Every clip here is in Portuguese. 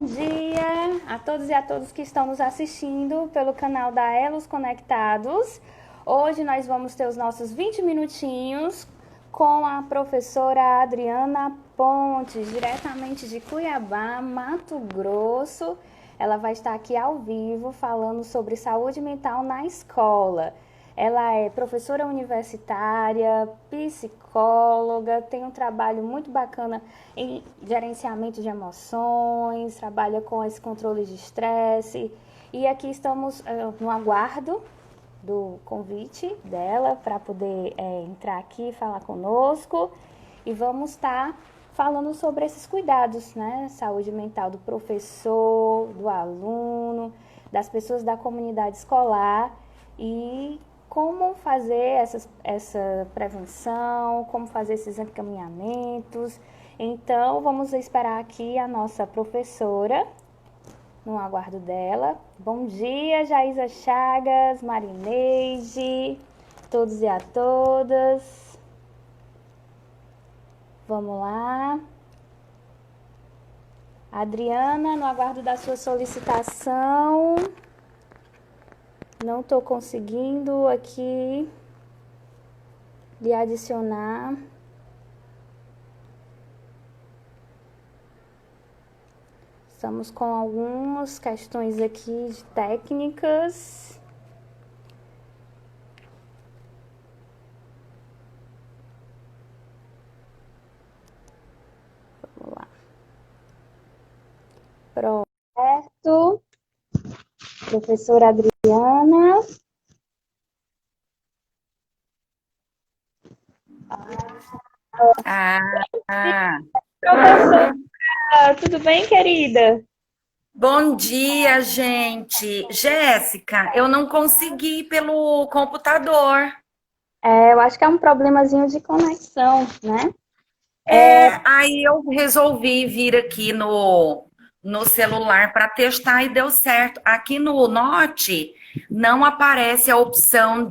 Dia a todos e a todas que estão nos assistindo pelo canal da Elos Conectados. Hoje nós vamos ter os nossos 20 minutinhos com a professora Adriana Pontes, diretamente de Cuiabá, Mato Grosso. Ela vai estar aqui ao vivo falando sobre saúde mental na escola. Ela é professora universitária, psicóloga, tem um trabalho muito bacana em gerenciamento de emoções, trabalha com esse controle de estresse. E aqui estamos no aguardo do convite dela para poder entrar aqui e falar conosco. E vamos estar falando sobre esses cuidados, né? Saúde mental do professor, do aluno, das pessoas da comunidade escolar e como fazer essa prevenção, como fazer esses encaminhamentos. Então, vamos esperar aqui a nossa professora, no aguardo dela. Bom dia, Jaísa Chagas, Marineide, todos e a todas. Vamos lá. Adriana, no aguardo da sua solicitação. Não estou conseguindo aqui lhe adicionar. Estamos com algumas questões aqui de técnicas. Vamos lá. Pronto. Professora Adriana. Ah, Professora, tudo bem, querida? bom dia, gente. Jéssica, eu não consegui pelo computador. Eu acho que é um problemazinho de conexão, né? Aí eu resolvi vir aqui no celular para testar e deu certo. Aqui no Note não aparece a opção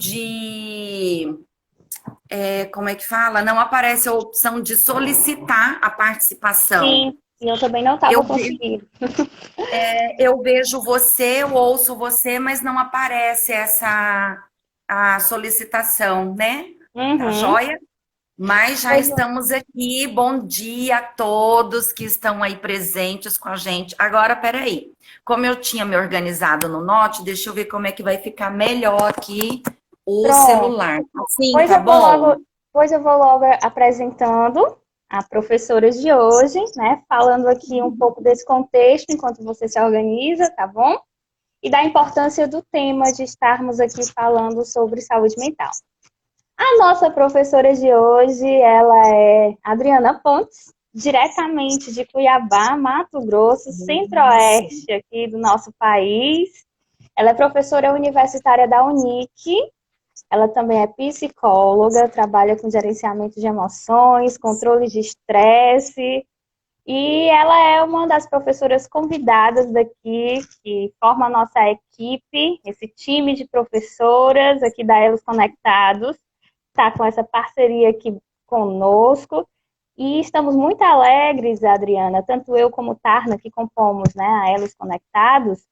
como é que fala? Não aparece a opção de solicitar a participação. Sim, eu também não estava Eu, ve- conseguindo. eu vejo você, eu ouço você, mas não aparece a solicitação, né? Tá Uhum. joia? Mas já Pois estamos aqui. Bom dia a todos que estão aí presentes com a gente. Agora, peraí. Como eu tinha me organizado no Note, deixa eu ver como é que vai ficar melhor aqui o pronto. celular. Assim, Pois tá eu vou bom? logo, pois eu vou logo apresentando a professora de hoje, né? Falando aqui um pouco desse contexto enquanto você se organiza, tá bom? E da importância do tema de estarmos aqui falando sobre saúde mental. A nossa professora de hoje, ela é Adriana Pontes, diretamente de Cuiabá, Mato Grosso, centro-oeste aqui do nosso país. Ela é professora universitária da Unic. Ela também é psicóloga, trabalha com gerenciamento de emoções, controle de estresse, e ela é uma das professoras convidadas daqui, que forma a nossa equipe, esse time de professoras aqui da Elos Conectados, está com essa parceria aqui conosco. E estamos muito alegres, Adriana, tanto eu como Tarna, que compomos, né, a Elos Conectados,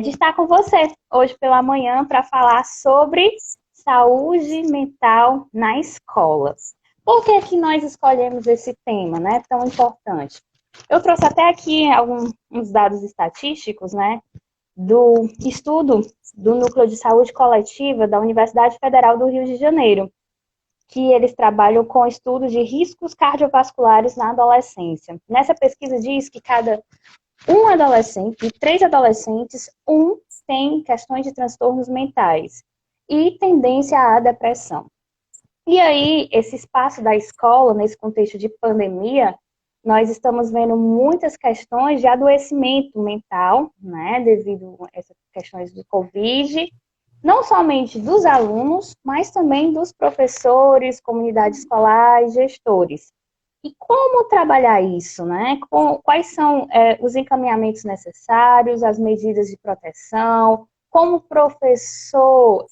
de estar com você hoje pela manhã para falar sobre saúde mental na escola. Por que que nós escolhemos esse tema, né, tão importante? Eu trouxe até aqui alguns dados estatísticos, né, do estudo do Núcleo de Saúde Coletiva da Universidade Federal do Rio de Janeiro, que eles trabalham com estudos de riscos cardiovasculares na adolescência. Nessa pesquisa diz que cada um adolescente, de 3 adolescentes, um tem questões de transtornos mentais e tendência à depressão. E aí, esse espaço da escola, nesse contexto de pandemia, nós estamos vendo muitas questões de adoecimento mental, né, devido a essas questões do Covid, não somente dos alunos, mas também dos professores, comunidade escolar e gestores. E como trabalhar isso, né? Quais são os encaminhamentos necessários, as medidas de proteção, como professor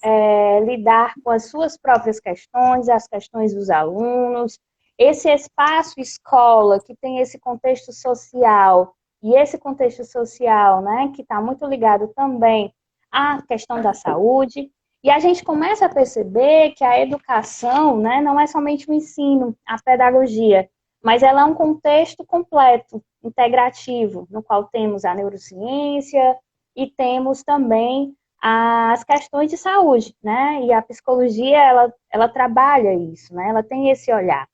lidar com as suas próprias questões, as questões dos alunos, esse espaço escola que tem esse contexto social e esse contexto social, né, que está muito ligado também à questão da saúde, e a gente começa a perceber que a educação, né, não é somente o ensino, a pedagogia, mas ela é um contexto completo, integrativo, no qual temos a neurociência e temos também as questões de saúde, né? E a psicologia, ela trabalha isso, né? Ela tem esse olhar.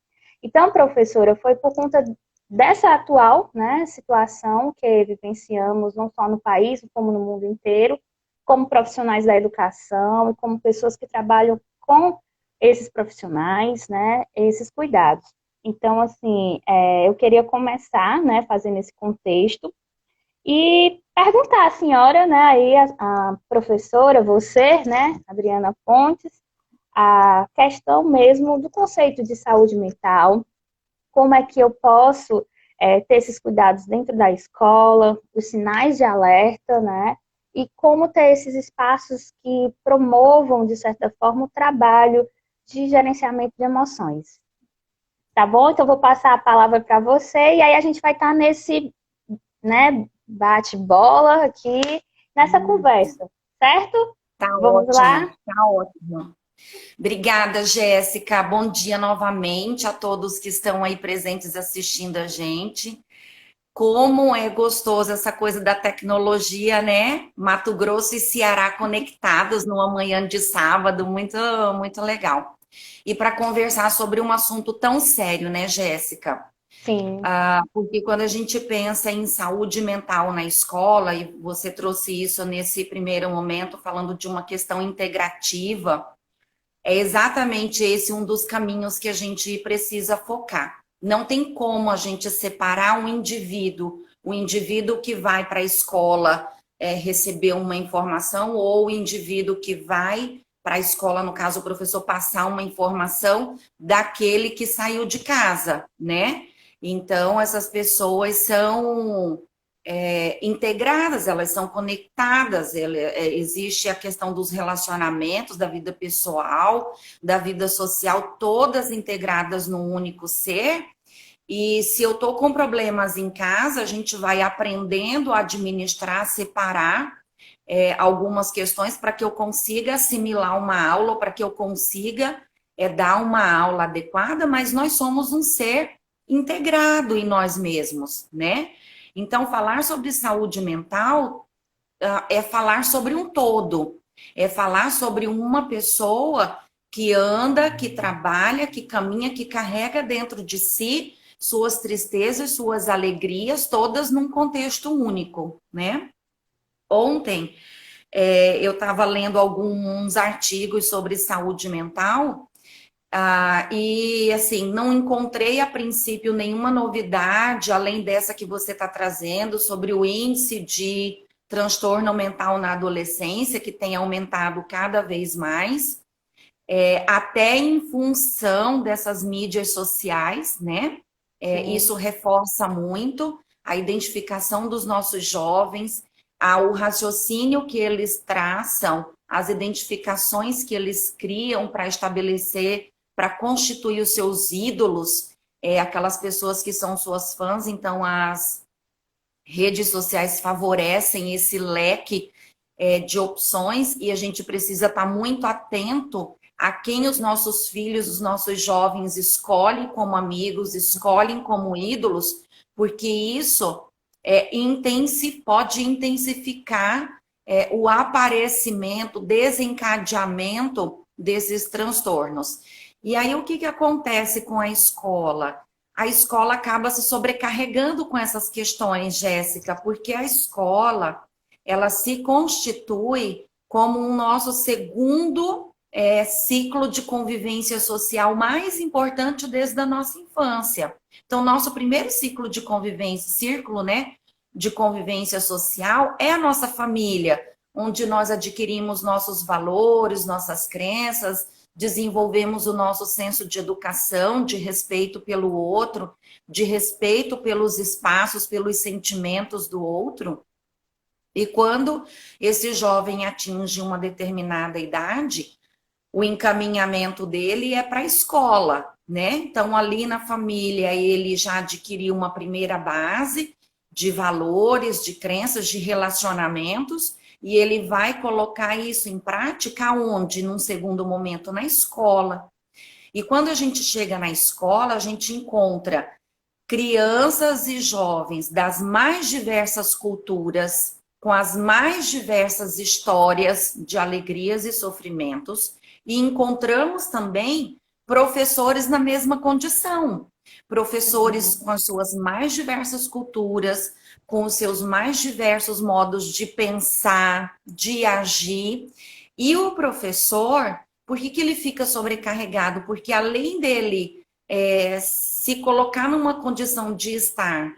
Então, professora, foi por conta dessa atual, né, situação que vivenciamos, não só no país, como no mundo inteiro, como profissionais da educação e como pessoas que trabalham com esses profissionais, né, esses cuidados. Então, assim, eu queria começar, né, fazendo esse contexto e perguntar à senhora, né, aí a professora, você, né, Adriana Pontes, a questão mesmo do conceito de saúde mental, como é que eu posso ter esses cuidados dentro da escola, os sinais de alerta, né, e como ter esses espaços que promovam, de certa forma, o trabalho de gerenciamento de emoções. Tá bom? Então, eu vou passar a palavra para você e aí a gente vai estar nesse, né, bate-bola aqui, nessa conversa, certo? Tá Vamos lá? ótimo, tá ótimo. Obrigada, Jéssica. Bom dia novamente a todos que estão aí presentes assistindo a gente. Como é gostoso essa coisa da tecnologia, né? Mato Grosso e Ceará conectados numa manhã de sábado, muito, muito legal. E para conversar sobre um assunto tão sério, né, Jéssica? Sim, Porque quando a gente pensa em saúde mental na escola, e você trouxe isso nesse primeiro momento, falando de uma questão integrativa, é exatamente esse um dos caminhos que a gente precisa focar. Não tem como a gente separar o indivíduo que vai para a escola receber uma informação, ou o indivíduo que vai para a escola, no caso, o professor passar uma informação daquele que saiu de casa, né? Então, essas pessoas são integradas, elas são conectadas, existe a questão dos relacionamentos, da vida pessoal, da vida social, todas integradas num único ser. E se eu estou com problemas em casa, a gente vai aprendendo a administrar, separar algumas questões para que eu consiga assimilar uma aula, para que eu consiga dar uma aula adequada, mas nós somos um ser integrado em nós mesmos, né? Então, falar sobre saúde mental é falar sobre um todo, é falar sobre uma pessoa que anda, que trabalha, que caminha, que carrega dentro de si suas tristezas, suas alegrias, todas num contexto único, né? Ontem, eu estava lendo alguns artigos sobre saúde mental. E assim, não encontrei a princípio nenhuma novidade, além dessa que você está trazendo, sobre o índice de transtorno mental na adolescência, que tem aumentado cada vez mais, até em função dessas mídias sociais, né? sim, Isso reforça muito a identificação dos nossos jovens, o raciocínio que eles traçam, as identificações que eles criam para estabelecer, para constituir os seus ídolos, aquelas pessoas que são suas fãs. Então, as redes sociais favorecem esse leque de opções, e a gente precisa estar muito atento a quem os nossos filhos, os nossos jovens escolhem como amigos, escolhem como ídolos, porque isso pode intensificar o aparecimento, desencadeamento desses transtornos. E aí, o que acontece com a escola? A escola acaba se sobrecarregando com essas questões, Jéssica, porque a escola, ela se constitui como um nosso segundo ciclo de convivência social mais importante desde a nossa infância. Então, nosso primeiro ciclo de convivência, círculo, né, de convivência social é a nossa família, onde nós adquirimos nossos valores, nossas crenças, desenvolvemos o nosso senso de educação, de respeito pelo outro, de respeito pelos espaços, pelos sentimentos do outro. E quando esse jovem atinge uma determinada idade, o encaminhamento dele é para a escola, né? Então, ali na família, ele já adquiriu uma primeira base de valores, de crenças, de relacionamentos, e ele vai colocar isso em prática onde? Num segundo momento, na escola. E quando a gente chega na escola, a gente encontra crianças e jovens das mais diversas culturas, com as mais diversas histórias de alegrias e sofrimentos, e encontramos também professores na mesma condição, professores com as suas mais diversas culturas, com os seus mais diversos modos de pensar, de agir, e o professor, por que ele fica sobrecarregado? Porque além dele se colocar numa condição de estar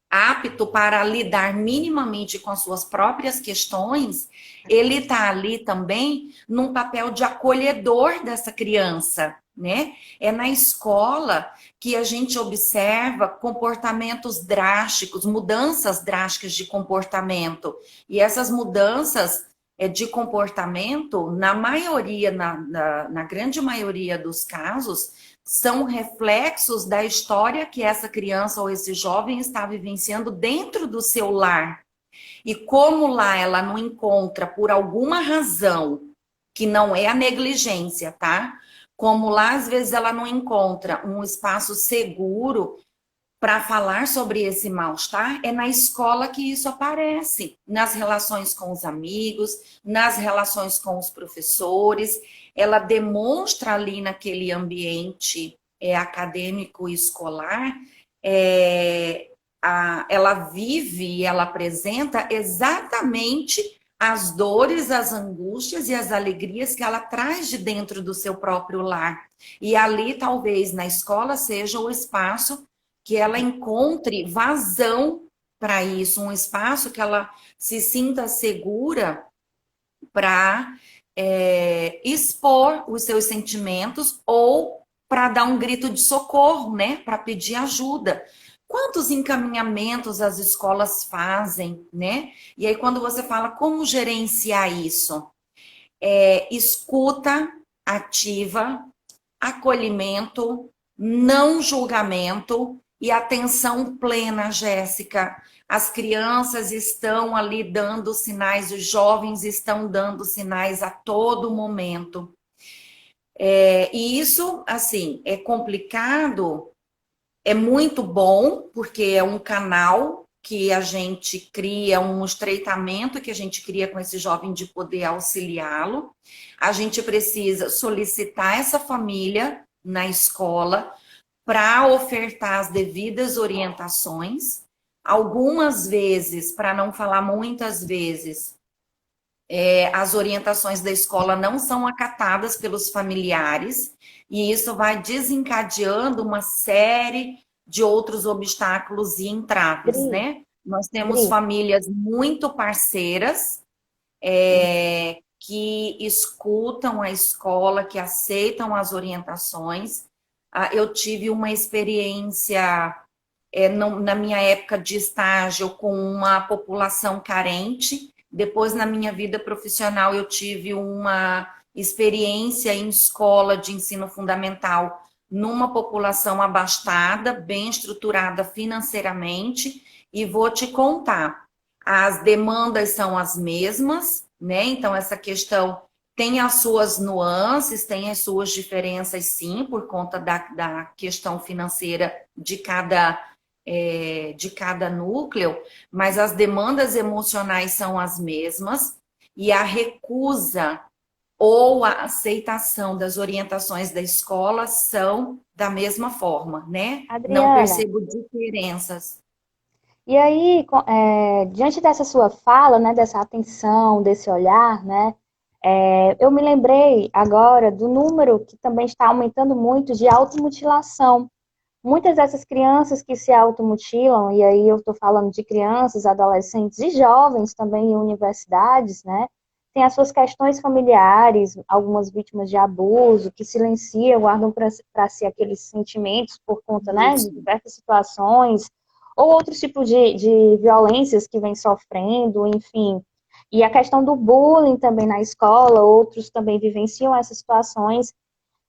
apto para lidar minimamente com as suas próprias questões, ele está ali também num papel de acolhedor dessa criança, né? É na escola que a gente observa comportamentos drásticos, mudanças drásticas de comportamento. E essas mudanças de comportamento, na maioria, na grande maioria dos casos, são reflexos da história que essa criança ou esse jovem está vivenciando dentro do seu lar. E como lá ela não encontra, por alguma razão, que não é a negligência, tá? Como lá, às vezes, ela não encontra um espaço seguro para falar sobre esse mal-estar, é na escola que isso aparece, nas relações com os amigos, nas relações com os professores. Ela demonstra ali naquele ambiente acadêmico e escolar, ela vive e ela apresenta exatamente as dores, as angústias e as alegrias que ela traz de dentro do seu próprio lar. E ali, talvez, na escola, seja o espaço que ela encontre vazão para isso, um espaço que ela se sinta segura para expor os seus sentimentos ou para dar um grito de socorro, né? Para pedir ajuda. Quantos encaminhamentos as escolas fazem, né? E aí, quando você fala como gerenciar isso, escuta ativa, acolhimento, não julgamento e atenção plena, Jéssica. As crianças estão ali dando sinais, os jovens estão dando sinais a todo momento. E isso, assim, é complicado, é muito bom, porque é um canal que a gente cria, um estreitamento que a gente cria com esse jovem de poder auxiliá-lo. A gente precisa solicitar essa família na escola para ofertar as devidas orientações. Algumas vezes, para não falar muitas vezes, as orientações da escola não são acatadas pelos familiares, e isso vai desencadeando uma série de outros obstáculos e entraves, né? Nós temos famílias muito parceiras, que escutam a escola, que aceitam as orientações. Eu tive uma experiência na minha época de estágio com uma população carente. Depois, na minha vida profissional, eu tive uma experiência em escola de ensino fundamental numa população abastada, bem estruturada financeiramente. E vou te contar, as demandas são as mesmas, né? Então, essa questão tem as suas nuances, tem as suas diferenças, sim, por conta da questão financeira de cada núcleo, mas as demandas emocionais são as mesmas e a recusa ou a aceitação das orientações da escola são da mesma forma, né? Não Adriana, percebo diferenças. e aí, diante dessa sua fala, né, dessa atenção, desse olhar, né, eu me lembrei agora do número que também está aumentando muito de automutilação. Muitas dessas crianças que se automutilam, e aí eu estou falando de crianças, adolescentes e jovens também em universidades, né? Tem as suas questões familiares, algumas vítimas de abuso, que silenciam, guardam para si aqueles sentimentos por conta, né, de diversas situações, ou outros tipos de violências que vem sofrendo, enfim. E a questão do bullying também na escola, outros também vivenciam essas situações.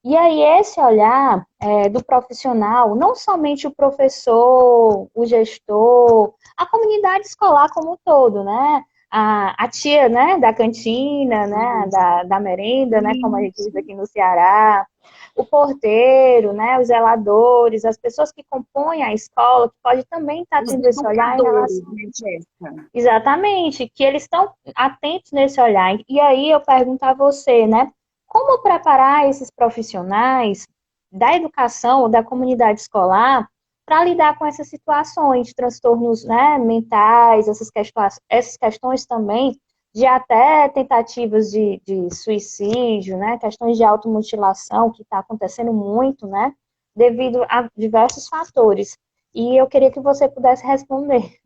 E aí, esse olhar do profissional, não somente o professor, o gestor, a comunidade escolar como um todo, né? A tia, né, da cantina, né, da merenda, né, como a gente diz aqui no Ceará, o porteiro, né, os zeladores, as pessoas que compõem a escola, que pode também estar Os tendo esse olhar em educadores, relação. né, Jéssica? Exatamente, que eles estão atentos nesse olhar. E aí eu pergunto a você, né? Como preparar esses profissionais da educação ou da comunidade escolar para lidar com essas situações, transtornos, né, mentais, essas questões também de até tentativas de suicídio, né, questões de automutilação que está acontecendo muito, né, devido a diversos fatores. E eu queria que você pudesse responder.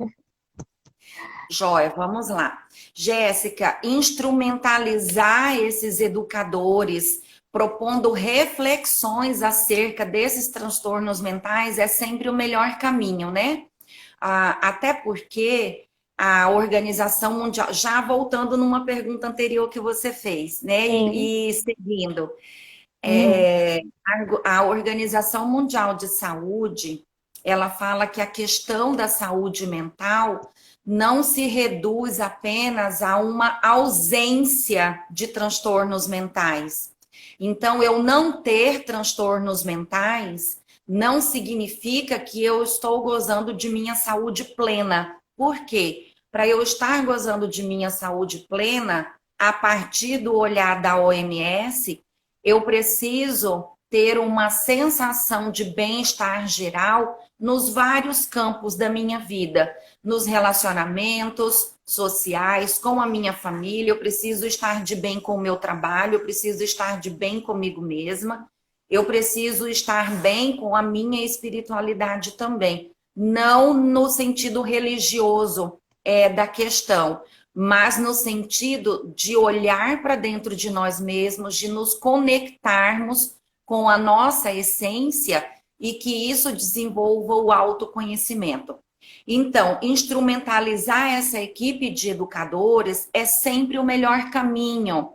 Joia, vamos lá. Jéssica, instrumentalizar esses educadores, propondo reflexões acerca desses transtornos mentais é sempre o melhor caminho, né? Até porque a Organização Mundial, já voltando numa pergunta anterior que você fez, né? Sim. E seguindo, Uhum. a Organização Mundial de Saúde, ela fala que a questão da saúde mental não se reduz apenas a uma ausência de transtornos mentais. Então, eu não ter transtornos mentais não significa que eu estou gozando de minha saúde plena. Por quê? Para eu estar gozando de minha saúde plena, a partir do olhar da OMS, eu preciso ter uma sensação de bem-estar geral nos vários campos da minha vida, nos relacionamentos sociais, com a minha família, eu preciso estar de bem com o meu trabalho, eu preciso estar de bem comigo mesma, eu preciso estar bem com a minha espiritualidade também. Não no sentido religioso da questão, mas no sentido de olhar para dentro de nós mesmos, de nos conectarmos com a nossa essência e que isso desenvolva o autoconhecimento. Então, instrumentalizar essa equipe de educadores é sempre o melhor caminho.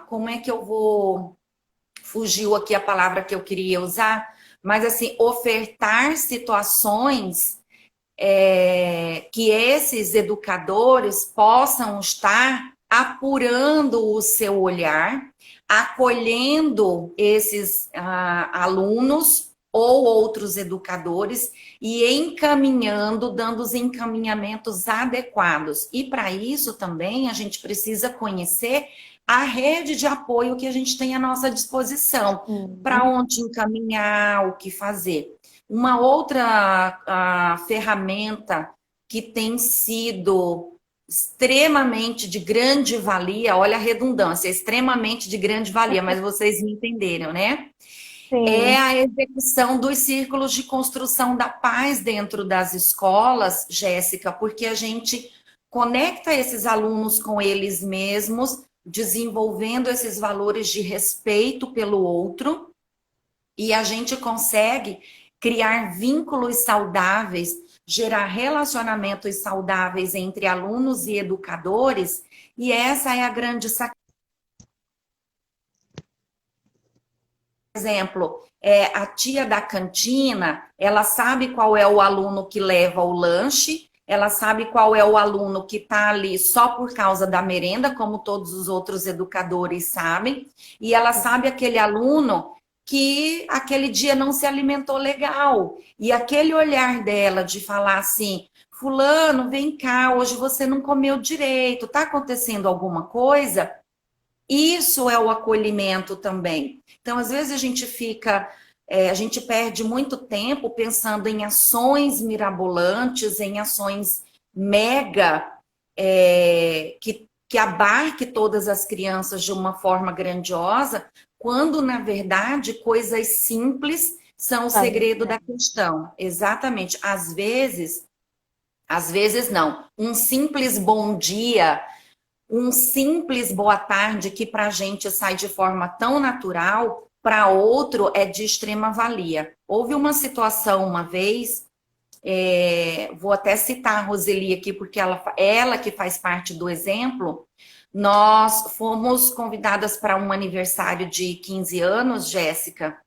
Como é que eu vou. Fugiu aqui a palavra que eu queria usar, mas assim, ofertar situações que esses educadores possam estar apurando o seu olhar, acolhendo esses alunos ou outros educadores e encaminhando, dando os encaminhamentos adequados. E para isso também a gente precisa conhecer a rede de apoio que a gente tem à nossa disposição, para Uhum. onde encaminhar, o que fazer. Uma outra ferramenta que tem sido extremamente de grande valia, olha a redundância, extremamente de grande valia, mas vocês me entenderam, né? É Sim. a execução dos círculos de construção da paz dentro das escolas, Jéssica, porque a gente conecta esses alunos com eles mesmos, desenvolvendo esses valores de respeito pelo outro, e a gente consegue criar vínculos saudáveis, gerar relacionamentos saudáveis entre alunos e educadores, e essa é a grande sacada. Por exemplo, a tia da cantina, ela sabe qual é o aluno que leva o lanche, ela sabe qual é o aluno que está ali só por causa da merenda, como todos os outros educadores sabem, e ela sabe aquele aluno que aquele dia não se alimentou legal. E aquele olhar dela de falar assim: Fulano, vem cá, hoje você não comeu direito, está acontecendo alguma coisa? Isso é o acolhimento também. Então, às vezes a gente a gente perde muito tempo pensando em ações mirabolantes, em ações mega, que abarque todas as crianças de uma forma grandiosa, quando, na verdade, coisas simples são o Fazem segredo da diferença. questão. Exatamente. Às vezes não. Um simples bom dia, um simples boa tarde que para a gente sai de forma tão natural, para outro é de extrema valia. Houve uma situação uma vez, vou até citar a Roseli aqui, porque ela que faz parte do exemplo, Nós fomos convidadas para um aniversário de 15 anos, Jéssica.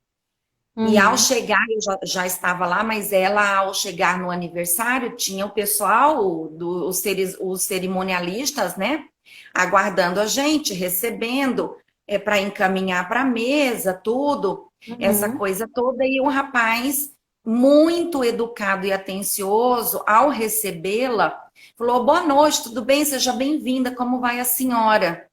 E ao Uhum. chegar, eu já estava lá, mas ela, ao chegar no aniversário, tinha o pessoal, os cerimonialistas, né? Aguardando a gente, recebendo, para encaminhar para a mesa, tudo, essa Uhum. coisa toda. E o rapaz, muito educado e atencioso, ao recebê-la, falou: Boa noite, tudo bem? Seja bem-vinda, como vai a senhora?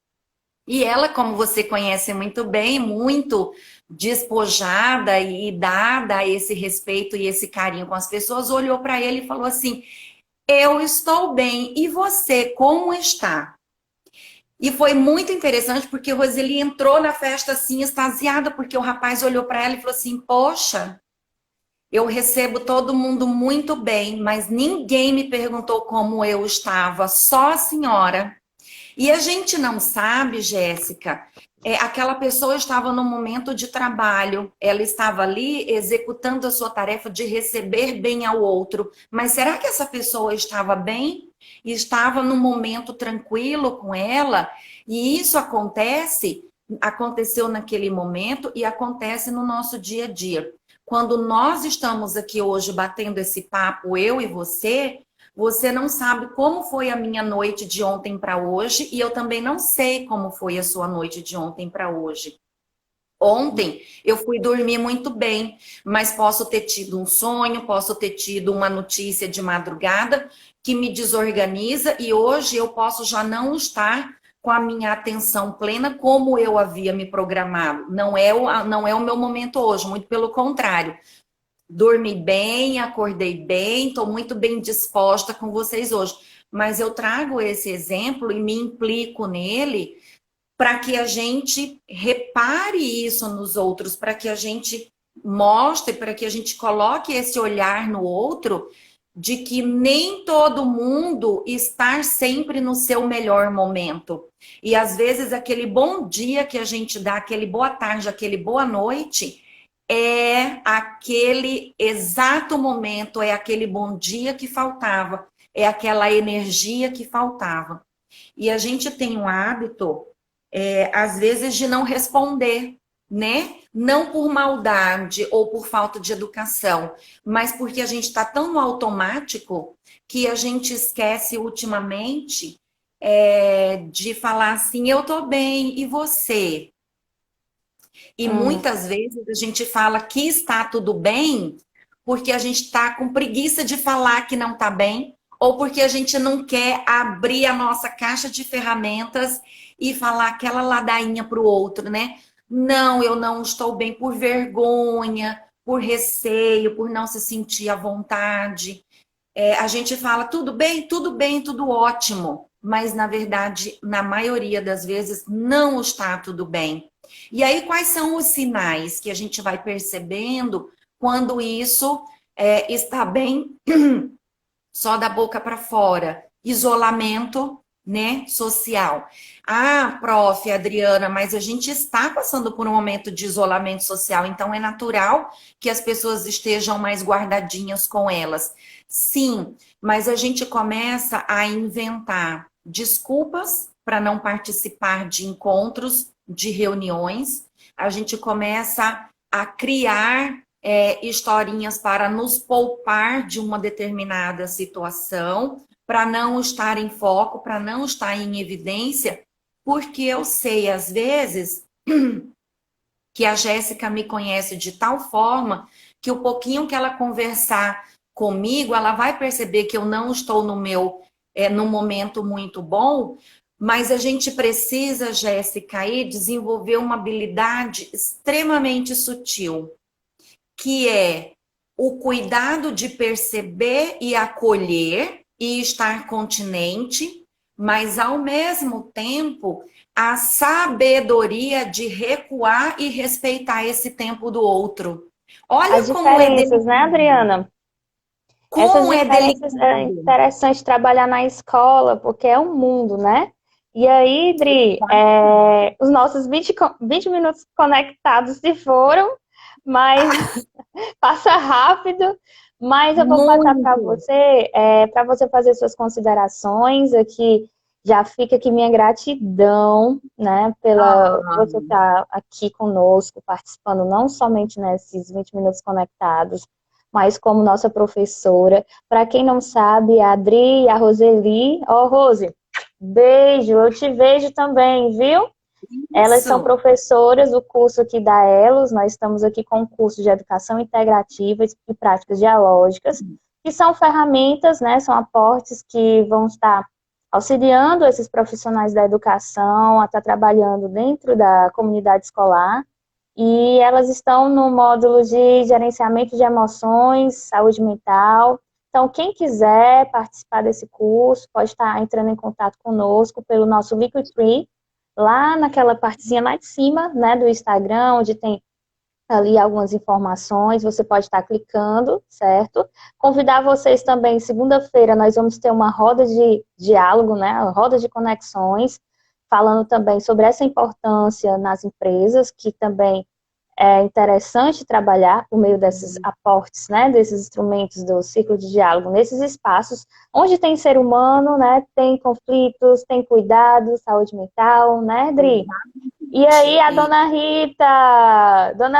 E ela, como você conhece muito bem, muito despojada e dada a esse respeito e esse carinho com as pessoas, olhou para ele e falou assim: Eu estou bem, e você, como está? E foi muito interessante porque Roseli entrou na festa assim, extasiada, porque o rapaz olhou para ela e falou assim: Poxa, eu recebo todo mundo muito bem, mas ninguém me perguntou como eu estava, só a senhora. E a gente não sabe, Jéssica, aquela pessoa estava no momento de trabalho, ela estava ali executando a sua tarefa de receber bem ao outro. Mas será que essa pessoa estava bem? E estava num momento tranquilo com ela? E isso aconteceu naquele momento e acontece no nosso dia a dia. Quando nós estamos aqui hoje batendo esse papo, eu e você não sabe como foi a minha noite de ontem para hoje e eu também não sei como foi a sua noite de ontem para hoje. Ontem eu fui dormir muito bem, mas posso ter tido um sonho, posso ter tido uma notícia de madrugada que me desorganiza e hoje eu posso já não estar com a minha atenção plena como eu havia me programado. Não é o meu momento hoje, muito pelo contrário. Dormi bem, acordei bem, estou muito bem disposta com vocês hoje. Mas eu trago esse exemplo e me implico nele para que a gente repare isso nos outros, para que a gente mostre, para que a gente coloque esse olhar no outro de que nem todo mundo está sempre no seu melhor momento. E às vezes aquele bom dia que a gente dá, aquele boa tarde, aquele boa noite, é aquele exato momento, é aquele bom dia que faltava, é aquela energia que faltava. E a gente tem um hábito, às vezes, de não responder, né? Não por maldade ou por falta de educação, mas porque a gente está tão no automático que a gente esquece ultimamente de falar assim, eu tô bem, e você? E Hum. muitas vezes a gente fala que está tudo bem porque a gente está com preguiça de falar que não está bem, ou porque a gente não quer abrir a nossa caixa de ferramentas e falar aquela ladainha para o outro, né? Não, eu não estou bem por vergonha, por receio, por não se sentir à vontade. A gente fala tudo bem, tudo ótimo, mas na verdade, na maioria das vezes, não está tudo bem. E aí, quais são os sinais que a gente vai percebendo quando isso está bem só da boca para fora? Isolamento, né, social. Ah, prof, Adriana, mas a gente está passando por um momento de isolamento social, então é natural que as pessoas estejam mais guardadinhas com elas. Sim, mas a gente começa a inventar desculpas para não participar de encontros, de reuniões, a gente começa a criar historinhas para nos poupar de uma determinada situação, para não estar em foco, para não estar em evidência, porque eu sei, às vezes, que a Jéssica me conhece de tal forma que o pouquinho que ela conversar comigo, ela vai perceber que eu não estou no momento muito bom, mas a gente precisa, Jéssica, aí desenvolver uma habilidade extremamente sutil, que é o cuidado de perceber e acolher e estar continente, mas ao mesmo tempo a sabedoria de recuar e respeitar esse tempo do outro. As Olha diferenças, né, Adriana? Essas como é diferenças é delicado. interessante trabalhar na escola, porque é um mundo, né? E aí, Dri, os nossos 20 minutos conectados se foram, mas passa rápido. Mas eu vou passar Muito. para você fazer suas considerações aqui Já fica aqui minha gratidão, né, pela você estar aqui conosco, participando não somente nesses 20 minutos conectados, mas como nossa professora. Para quem não sabe, a Adri e a Roseli, Rose, beijo, eu te vejo também, viu? Elas são Isso. professoras do curso aqui da Elos, nós estamos aqui com o curso de Educação Integrativa e Práticas Dialógicas, que são ferramentas, né, são aportes que vão estar auxiliando esses profissionais da educação a estar trabalhando dentro da comunidade escolar, e elas estão no módulo de gerenciamento de emoções, saúde mental. Então, quem quiser participar desse curso, pode estar entrando em contato conosco pelo nosso Linktree, lá naquela partezinha lá de cima, né, do Instagram, onde tem ali algumas informações, você pode estar clicando, certo? Convidar vocês também, segunda-feira nós vamos ter uma roda de diálogo, né, uma roda de conexões, falando também sobre essa importância nas empresas, que também é interessante trabalhar por meio desses aportes, né, desses instrumentos do ciclo de diálogo, nesses espaços onde tem ser humano, né, tem conflitos, tem cuidado, saúde mental, né, Dri? E aí a Dona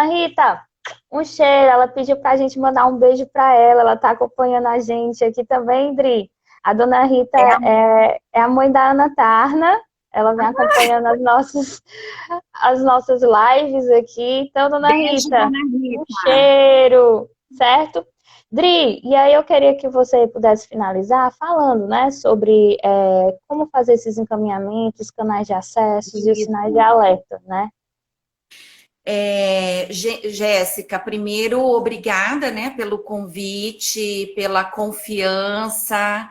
Rita, um cheiro, ela pediu para a gente mandar um beijo para ela está acompanhando a gente aqui também, Dri. A Dona Rita É a é a mãe da Ana Tarna, ela vem acompanhando as nossas lives aqui. Então, Dona beijo, Rita, dona um Rita. cheiro, certo? Dri, e aí eu queria que você pudesse finalizar falando, né, sobre como fazer esses encaminhamentos, canais de acessos e os sinais de Isso. alerta, né? Jéssica, primeiro, obrigada, né, pelo convite, pela confiança.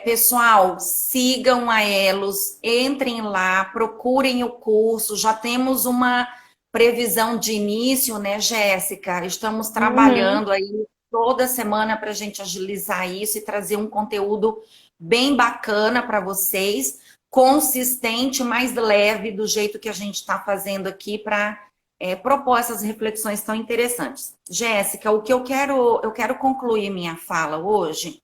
Pessoal, sigam a Elos, entrem lá, procurem o curso. Já temos uma previsão de início, né, Jéssica? Estamos Uhum. trabalhando aí toda semana para a gente agilizar isso e trazer um conteúdo bem bacana para vocês, consistente, mais leve, do jeito que a gente está fazendo aqui para propor essas reflexões tão interessantes. Jéssica, o que eu quero concluir minha fala hoje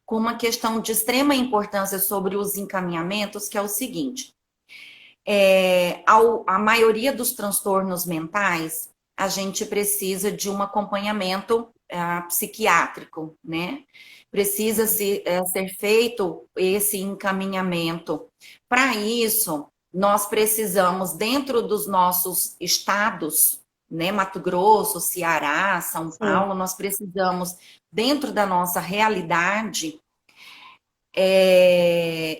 com uma questão de extrema importância sobre os encaminhamentos, que é o seguinte: a maioria dos transtornos mentais, a gente precisa de um acompanhamento psiquiátrico, né? Precisa ser feito esse encaminhamento. Para isso, nós precisamos, dentro dos nossos estados, né, Mato Grosso, Ceará, São Sim. Paulo, nós precisamos, dentro da nossa realidade,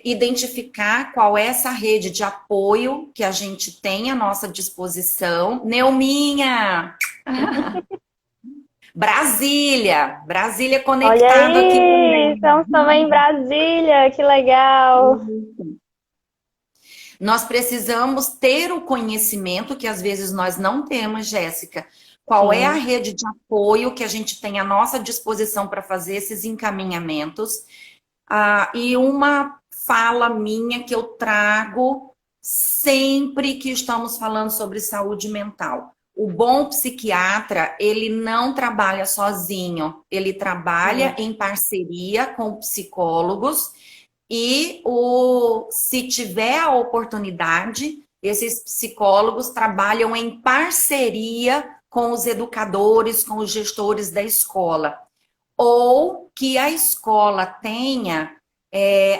identificar qual é essa rede de apoio que a gente tem à nossa disposição. Neuminha! Brasília! Brasília Olha conectado aqui aí, também. estamos também em Brasília, que legal. Nós precisamos ter o conhecimento que às vezes nós não temos, Jéssica. Qual é a Sim, rede de apoio que a gente tem à nossa disposição para fazer esses encaminhamentos? E uma fala minha que eu trago sempre que estamos falando sobre saúde mental. O bom psiquiatra, ele não trabalha sozinho, ele trabalha sim, em parceria com psicólogos e se tiver a oportunidade, esses psicólogos trabalham em parceria com os educadores, com os gestores da escola, ou que a escola tenha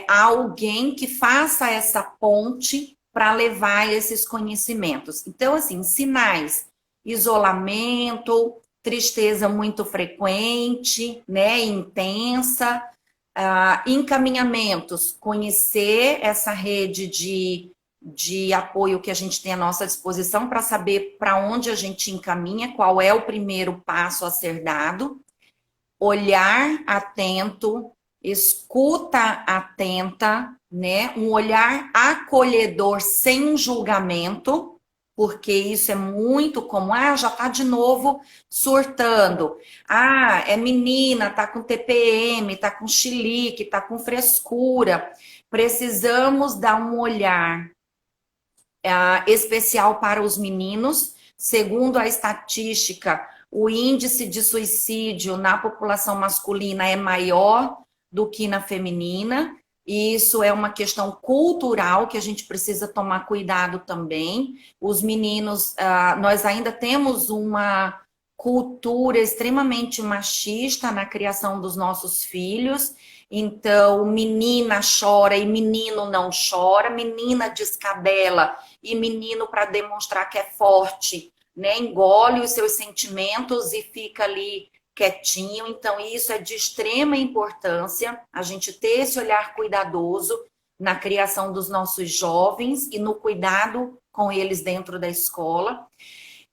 alguém que faça essa ponte para levar esses conhecimentos. Então, assim, sinais: isolamento, tristeza muito frequente, né, intensa, encaminhamentos, conhecer essa rede de apoio que a gente tem à nossa disposição para saber para onde a gente encaminha, qual é o primeiro passo a ser dado, olhar atento, escuta atenta, né? Um olhar acolhedor sem julgamento, porque isso é muito comum. Já tá de novo surtando. É menina, tá com TPM, tá com chilique, tá com frescura. Precisamos dar um olhar especial para os meninos. Segundo a estatística, o índice de suicídio na população masculina é maior do que na feminina. E isso é uma questão cultural que a gente precisa tomar cuidado também. Os meninos, nós ainda temos uma cultura extremamente machista na criação dos nossos filhos. Então, menina chora e menino não chora, menina descabela e menino, para demonstrar que é forte, né, engole os seus sentimentos e fica ali quietinho. Então, isso é de extrema importância, a gente ter esse olhar cuidadoso na criação dos nossos jovens e no cuidado com eles dentro da escola.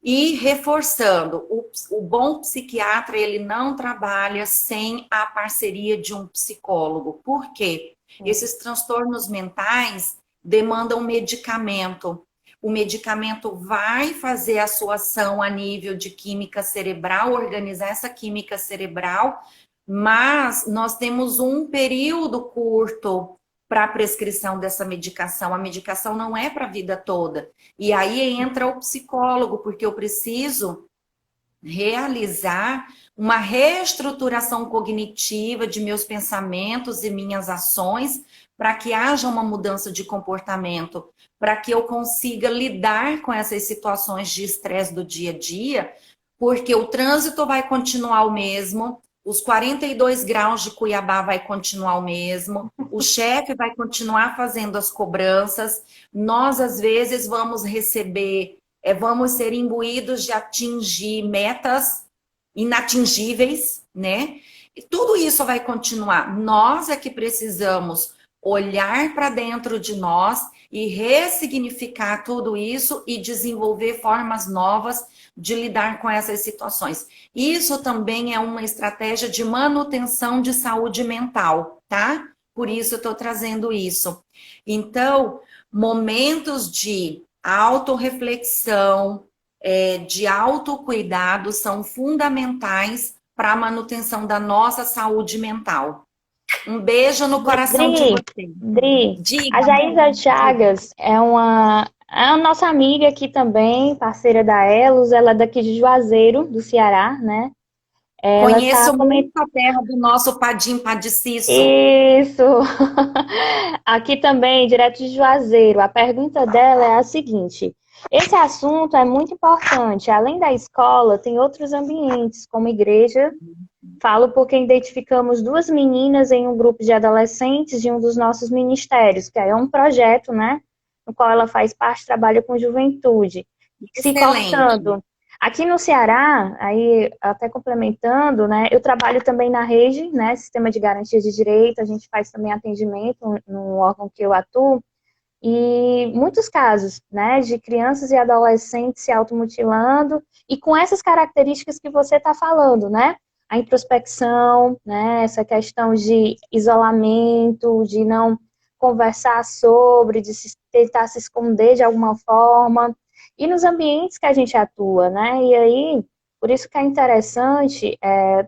E reforçando, o bom psiquiatra, ele não trabalha sem a parceria de um psicólogo. Por quê? Esses transtornos mentais demandam medicamento. O medicamento vai fazer a sua ação a nível de química cerebral, organizar essa química cerebral, mas nós temos um período curto para a prescrição dessa medicação. A medicação não é para a vida toda. E aí entra o psicólogo, porque eu preciso realizar uma reestruturação cognitiva de meus pensamentos e minhas ações para que haja uma mudança de comportamento, para que eu consiga lidar com essas situações de estresse do dia a dia, porque o trânsito vai continuar o mesmo, os 42 graus de Cuiabá vai continuar o mesmo, o chefe vai continuar fazendo as cobranças, nós às vezes vamos receber, vamos ser imbuídos de atingir metas inatingíveis, né? E tudo isso vai continuar. Nós é que precisamos olhar para dentro de nós e ressignificar tudo isso e desenvolver formas novas de lidar com essas situações. Isso também é uma estratégia de manutenção de saúde mental, tá? Por isso eu estou trazendo isso. Então, momentos de autorreflexão, de autocuidado são fundamentais para a manutenção da nossa saúde mental. Um beijo no coração de vocês. Dri, Diga. a Jaísa Chagas é a nossa amiga aqui também, parceira da Elos, ela é daqui de Juazeiro, do Ceará, né? Ela Conheço muito a terra do nosso Padim Padiciço. Isso! Aqui também, direto de Juazeiro. A pergunta dela é a seguinte: esse assunto é muito importante. Além da escola, tem outros ambientes, como igreja. Falo porque identificamos duas meninas em um grupo de adolescentes de um dos nossos ministérios, que é um projeto, né? No qual ela faz parte, trabalha com juventude. Se Excelente. cortando. Aqui no Ceará, aí até complementando, né, eu trabalho também na rede, né, Sistema de Garantia de Direito, a gente faz também atendimento no órgão que eu atuo, e muitos casos, né, de crianças e adolescentes se automutilando, e com essas características que você está falando, né, a introspecção, né, essa questão de isolamento, de não conversar sobre, de tentar se esconder de alguma forma, e nos ambientes que a gente atua, né? E aí, por isso que é interessante,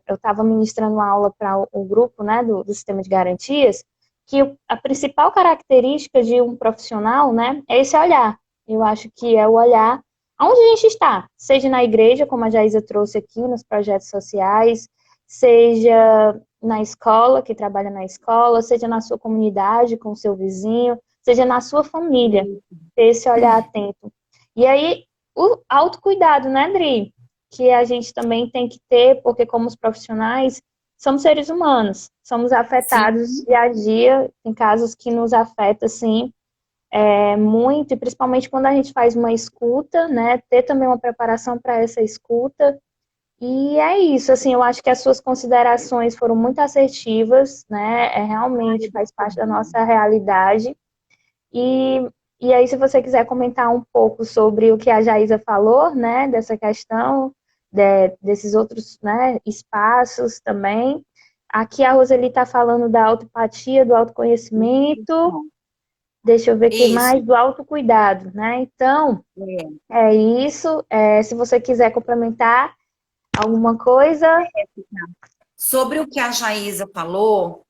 eu estava ministrando uma aula para o grupo, né, do Sistema de Garantias, que a principal característica de um profissional, né, é esse olhar. Eu acho que é o olhar aonde a gente está, seja na igreja, como a Jaísa trouxe aqui, nos projetos sociais, seja na escola, que trabalha na escola, seja na sua comunidade, com o seu vizinho, seja na sua família, ter esse olhar atento. E aí, o autocuidado, né, Dri? Que a gente também tem que ter, porque como os profissionais, somos seres humanos, somos afetados Sim. dia a dia, tem casos que nos afetam, sim, muito, e principalmente quando a gente faz uma escuta, né, ter também uma preparação para essa escuta, e é isso, assim, eu acho que as suas considerações foram muito assertivas, né, realmente faz parte da nossa realidade, e, e aí, se você quiser comentar um pouco sobre o que a Jaísa falou, né, dessa questão, desses outros, né, espaços também. Aqui a Roseli está falando da autoempatia, do autoconhecimento, deixa eu ver o que mais, do autocuidado, né? Então, é isso. Se você quiser complementar alguma coisa. Sobre o que a Jaísa falou,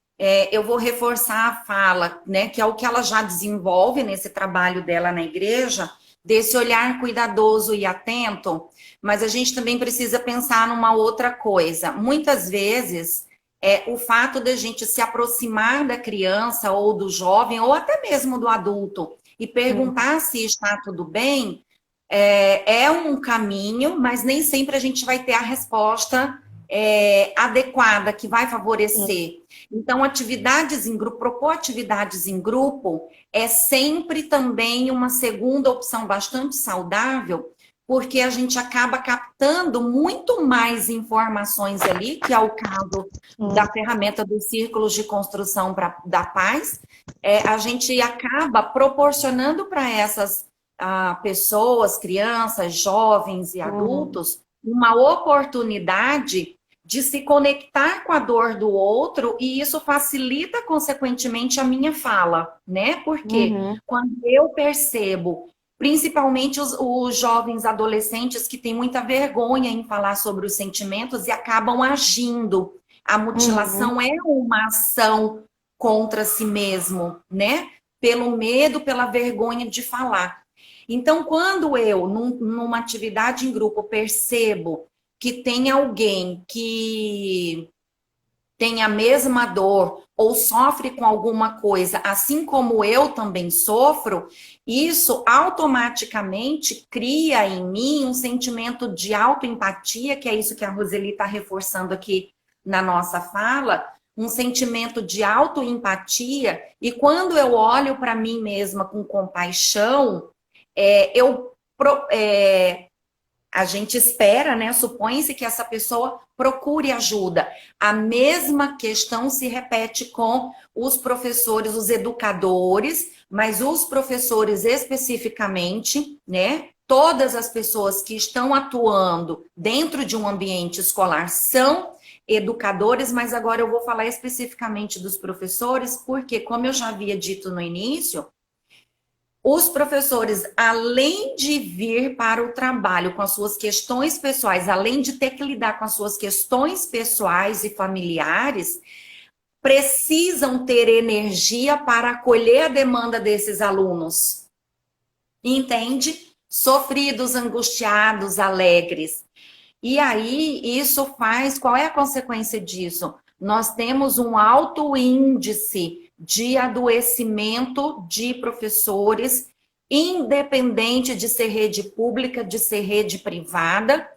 eu vou reforçar a fala, né, que é o que ela já desenvolve nesse trabalho dela na igreja, desse olhar cuidadoso e atento, mas a gente também precisa pensar numa outra coisa. Muitas vezes, o fato da gente se aproximar da criança ou do jovem, ou até mesmo do adulto, e perguntar se está tudo bem, é um caminho, mas nem sempre a gente vai ter a resposta adequada, que vai favorecer. Então, atividades em grupo, propor atividades em grupo é sempre também uma segunda opção bastante saudável, porque a gente acaba captando muito mais informações ali, que é o caso da ferramenta dos círculos de construção da paz. A gente acaba proporcionando para essas pessoas, crianças, jovens e adultos, uma oportunidade de se conectar com a dor do outro, e isso facilita, consequentemente, a minha fala, né? Porque quando eu percebo, principalmente os jovens adolescentes que têm muita vergonha em falar sobre os sentimentos e acabam agindo. A mutilação é uma ação contra si mesmo, né? Pelo medo, pela vergonha de falar. Então, quando eu, numa atividade em grupo, percebo que tem alguém que tem a mesma dor ou sofre com alguma coisa, assim como eu também sofro, isso automaticamente cria em mim um sentimento de autoempatia, que é isso que a Roseli está reforçando aqui na nossa fala, um sentimento de autoempatia, e quando eu olho para mim mesma com compaixão, a gente espera, né? Supõe-se que essa pessoa procure ajuda. A mesma questão se repete com os professores, os educadores, mas os professores especificamente, né? Todas as pessoas que estão atuando dentro de um ambiente escolar são educadores, mas agora eu vou falar especificamente dos professores, porque, como eu já havia dito no início, os professores, além de vir para o trabalho com as suas questões pessoais, além de ter que lidar com as suas questões pessoais e familiares, precisam ter energia para acolher a demanda desses alunos. Entende? Sofridos, angustiados, alegres. E aí, isso faz... Qual é a consequência disso? Nós temos um alto índice de adoecimento de professores, independente de ser rede pública, de ser rede privada.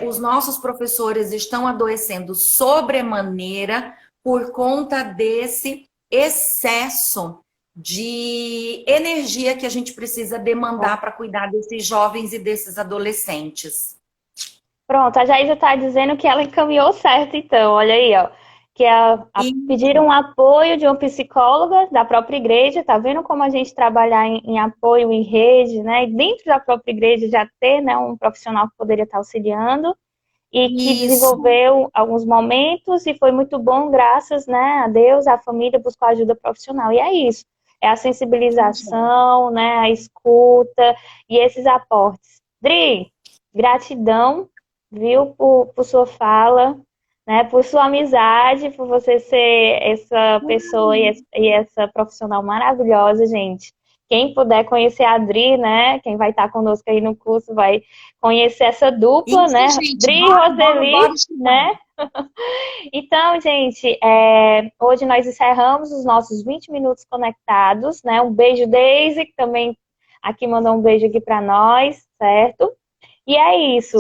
Os nossos professores estão adoecendo sobremaneira por conta desse excesso de energia que a gente precisa demandar para cuidar desses jovens e desses adolescentes. Pronto, a Jaísa está dizendo que ela encaminhou certo, então, olha aí, ó. Que pedir um apoio de uma psicóloga da própria igreja, tá vendo como a gente trabalhar em apoio em rede, né? E dentro da própria igreja já ter, né, um profissional que poderia estar auxiliando e que desenvolveu alguns momentos e foi muito bom, graças, né, a Deus, a família buscou ajuda profissional. E é isso, é a sensibilização, né, a escuta e esses aportes. Dri, gratidão, viu, por sua fala, né, por sua amizade, por você ser essa pessoa e essa profissional maravilhosa, gente. Quem puder conhecer a Dri, né, quem vai estar conosco aí no curso vai conhecer essa dupla, né, gente, Dri e Roseli, né? Então, gente, hoje nós encerramos os nossos 20 minutos conectados, né? Um beijo, Daisy, que também aqui mandou um beijo aqui para nós, certo? E é isso.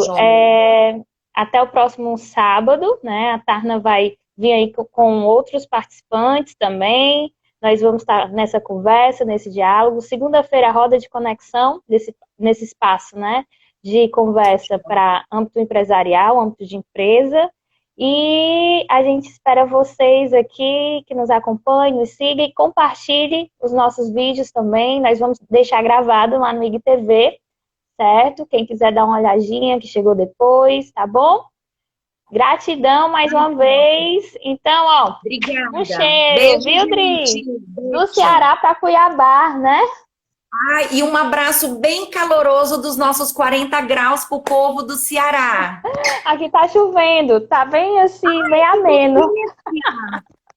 Até o próximo sábado, né? A Tarna vai vir aí com outros participantes também. Nós vamos estar nessa conversa, nesse diálogo. Segunda-feira, a roda de conexão nesse espaço, né? De conversa para âmbito empresarial, âmbito de empresa. E a gente espera vocês aqui que nos acompanhem, nos sigam e compartilhem os nossos vídeos também. Nós vamos deixar gravado lá no IGTV, certo? Quem quiser dar uma olhadinha, que chegou depois, tá bom? Gratidão mais uma vez. Então, ó, obrigada. Um cheiro, beijo, viu, Dri? Do Ceará para Cuiabá, né? E um abraço bem caloroso dos nossos 40 graus pro povo do Ceará. Aqui tá chovendo, tá bem assim, bem ameno.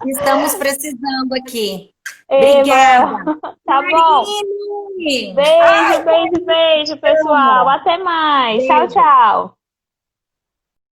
Estamos precisando aqui. Obrigada. Tá bom. Beijo, beijo, beijo, pessoal. Até mais. Beijo. Tchau, tchau.